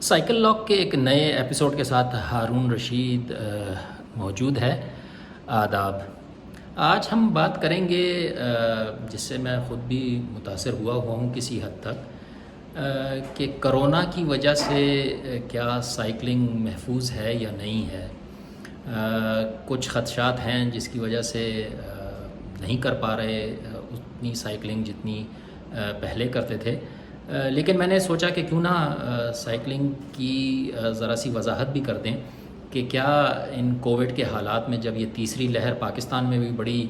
Cycle lock کے ایک نئے ایپیسوڈ کے ساتھ ہارون رشید موجود ہے۔ آداب۔ آج ہم بات کریں گے جس سے میں خود بھی متاثر ہوا ہوں کسی حد تک، کہ کرونا کی وجہ سے کیا سائیکلنگ محفوظ ہے یا نہیں ہے۔ کچھ خدشات ہیں جس کی وجہ سے نہیں کر پا رہے اتنی سائیکلنگ جتنی پہلے کرتے تھے، لیکن میں نے سوچا کہ کیوں نہ سائیکلنگ کی ذرا سی وضاحت بھی کر دیں کہ کیا ان کووڈ کے حالات میں جب یہ تیسری لہر پاکستان میں بھی بڑی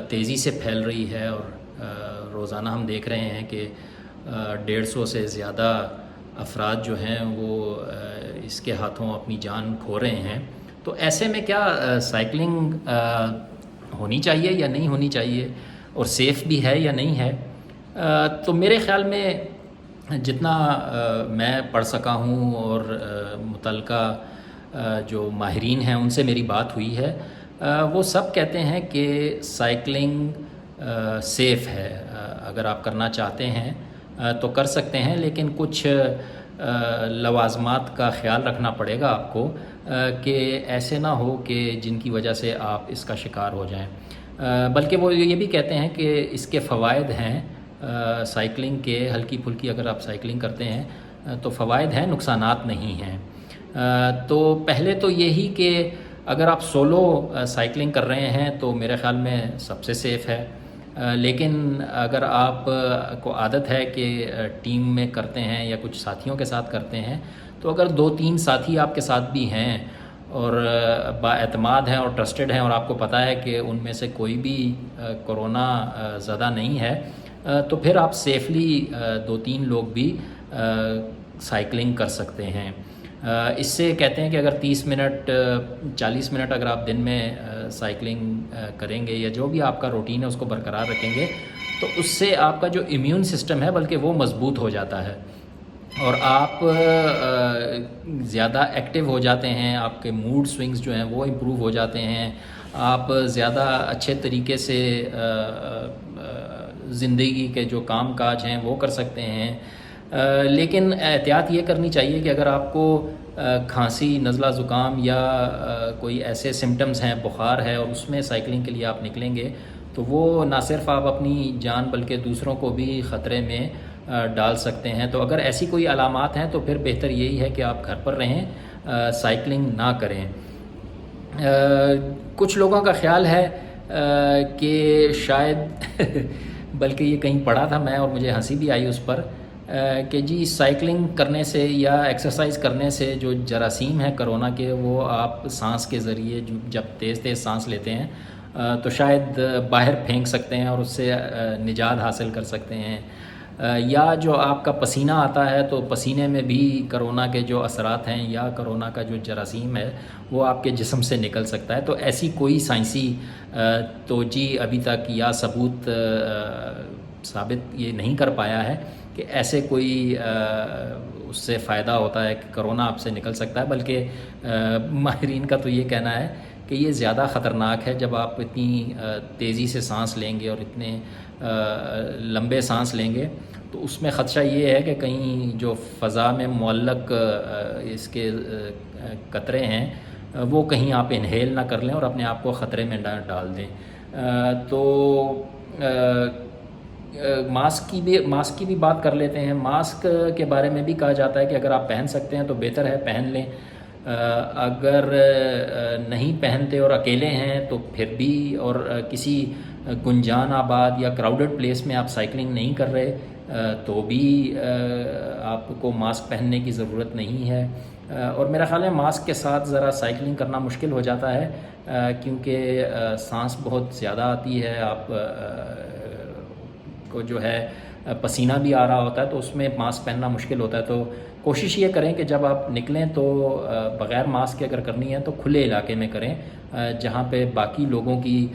تیزی سے پھیل رہی ہے اور روزانہ ہم دیکھ رہے ہیں کہ 150 سے زیادہ افراد جو ہیں وہ اس کے ہاتھوں اپنی جان کھو رہے ہیں، تو ایسے میں کیا سائیکلنگ ہونی چاہیے یا نہیں ہونی چاہیے، اور سیف بھی ہے یا نہیں ہے۔ تو میرے خیال میں جتنا میں پڑھ سکا ہوں اور متعلقہ جو ماہرین ہیں ان سے میری بات ہوئی ہے، وہ سب کہتے ہیں کہ سائیکلنگ سیف ہے۔ اگر آپ کرنا چاہتے ہیں تو کر سکتے ہیں، لیکن کچھ لوازمات کا خیال رکھنا پڑے گا آپ کو کہ ایسے نہ ہو کہ جن کی وجہ سے آپ اس کا شکار ہو جائیں۔ بلکہ وہ یہ بھی کہتے ہیں کہ اس کے فوائد ہیں سائیکلنگ کے، ہلکی پھلکی اگر آپ سائیکلنگ کرتے ہیں تو فوائد ہیں، نقصانات نہیں ہیں۔ تو پہلے تو یہی کہ اگر آپ سولو سائیکلنگ کر رہے ہیں تو میرے خیال میں سب سے سیف ہے، لیکن اگر آپ کو عادت ہے کہ ٹیم میں کرتے ہیں یا کچھ ساتھیوں کے ساتھ کرتے ہیں، تو اگر 2-3 ساتھی آپ کے ساتھ بھی ہیں اور بااعتماد ہیں اور ٹرسٹڈ ہیں اور آپ کو پتہ ہے کہ ان میں سے کوئی بھی کورونا زدہ نہیں ہے، تو پھر آپ سیفلی 2-3 لوگ بھی سائیکلنگ کر سکتے ہیں۔ اس سے کہتے ہیں کہ اگر 30 منٹ 40 منٹ اگر آپ دن میں سائیکلنگ کریں گے یا جو بھی آپ کا روٹین ہے اس کو برقرار رکھیں گے، تو اس سے آپ کا جو امیون سسٹم ہے بلکہ وہ مضبوط ہو جاتا ہے اور آپ زیادہ ایکٹیو ہو جاتے ہیں، آپ کے موڈ سوئنگز جو ہیں وہ امپروو ہو جاتے ہیں، آپ زیادہ اچھے طریقے سے زندگی کے جو کام کاج ہیں وہ کر سکتے ہیں۔ لیکن احتیاط یہ کرنی چاہیے کہ اگر آپ کو کھانسی، نزلہ زکام یا کوئی ایسے سمٹمز ہیں، بخار ہے، اور اس میں سائیکلنگ کے لیے آپ نکلیں گے تو وہ نہ صرف آپ اپنی جان بلکہ دوسروں کو بھی خطرے میں ڈال سکتے ہیں۔ تو اگر ایسی کوئی علامات ہیں تو پھر بہتر یہی ہے کہ آپ گھر پر رہیں، سائیکلنگ نہ کریں۔ کچھ لوگوں کا خیال ہے کہ شاید بلکہ یہ کہیں پڑھا تھا میں اور مجھے ہنسی بھی آئی اس پر، کہ جی سائیکلنگ کرنے سے یا ایکسرسائز کرنے سے جو جراثیم ہیں کرونا کے، وہ آپ سانس کے ذریعے جب تیز تیز سانس لیتے ہیں تو شاید باہر پھینک سکتے ہیں اور اس سے نجات حاصل کر سکتے ہیں، یا جو آپ کا پسینہ آتا ہے تو پسینے میں بھی کرونا کے جو اثرات ہیں یا کرونا کا جو جراثیم ہے وہ آپ کے جسم سے نکل سکتا ہے۔ تو ایسی کوئی سائنسی توجیہ ابھی تک یا ثبوت ثابت یہ نہیں کر پایا ہے کہ ایسے کوئی اس سے فائدہ ہوتا ہے کہ کرونا آپ سے نکل سکتا ہے، بلکہ ماہرین کا تو یہ کہنا ہے کہ یہ زیادہ خطرناک ہے جب آپ اتنی تیزی سے سانس لیں گے اور اتنے لمبے سانس لیں گے، تو اس میں خدشہ یہ ہے کہ کہیں جو فضا میں معلق اس کے قطرے ہیں وہ کہیں آپ انہیل نہ کر لیں اور اپنے آپ کو خطرے میں ڈال دیں۔ تو ماسک کی بھی بات کر لیتے ہیں۔ ماسک کے بارے میں بھی کہا جاتا ہے کہ اگر آپ پہن سکتے ہیں تو بہتر ہے پہن لیں، اگر نہیں پہنتے اور اکیلے ہیں تو پھر بھی، اور کسی گنجان آباد یا کراؤڈڈ پلیس میں آپ سائیکلنگ نہیں کر رہے تو بھی آپ کو ماسک پہننے کی ضرورت نہیں ہے۔ اور میرا خیال ہے ماسک کے ساتھ ذرا سائیکلنگ کرنا مشکل ہو جاتا ہے کیونکہ سانس بہت زیادہ آتی ہے، آپ کو جو ہے پسینہ بھی آ رہا ہوتا ہے، تو اس میں ماسک پہننا مشکل ہوتا ہے۔ تو کوشش یہ کریں کہ جب آپ نکلیں تو بغیر ماسک کے اگر کرنی ہے تو کھلے علاقے میں کریں جہاں پہ باقی لوگوں کی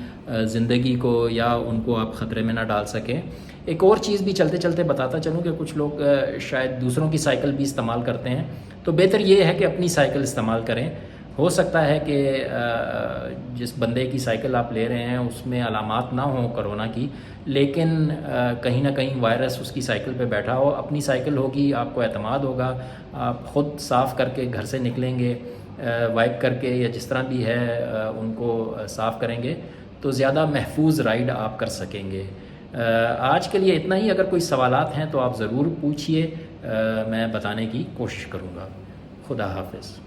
زندگی کو یا ان کو آپ خطرے میں نہ ڈال سکیں۔ ایک اور چیز بھی چلتے چلتے بتاتا چلوں کہ کچھ لوگ شاید دوسروں کی سائیکل بھی استعمال کرتے ہیں، تو بہتر یہ ہے کہ اپنی سائیکل استعمال کریں۔ ہو سکتا ہے کہ جس بندے کی سائیکل آپ لے رہے ہیں اس میں علامات نہ ہوں کرونا کی، لیکن کہیں نہ کہیں وائرس اس کی سائیکل پہ بیٹھا ہو. اپنی سائیکل ہوگی، آپ کو اعتماد ہوگا، آپ خود صاف کر کے گھر سے نکلیں گے، وائپ کر کے یا جس طرح بھی ہے ان کو صاف کریں گے تو زیادہ محفوظ رائڈ آپ کر سکیں گے. آج کے لیے اتنا ہی. اگر کوئی سوالات ہیں تو آپ ضرور پوچھیے، میں بتانے کی کوشش کروں گا. خدا حافظ.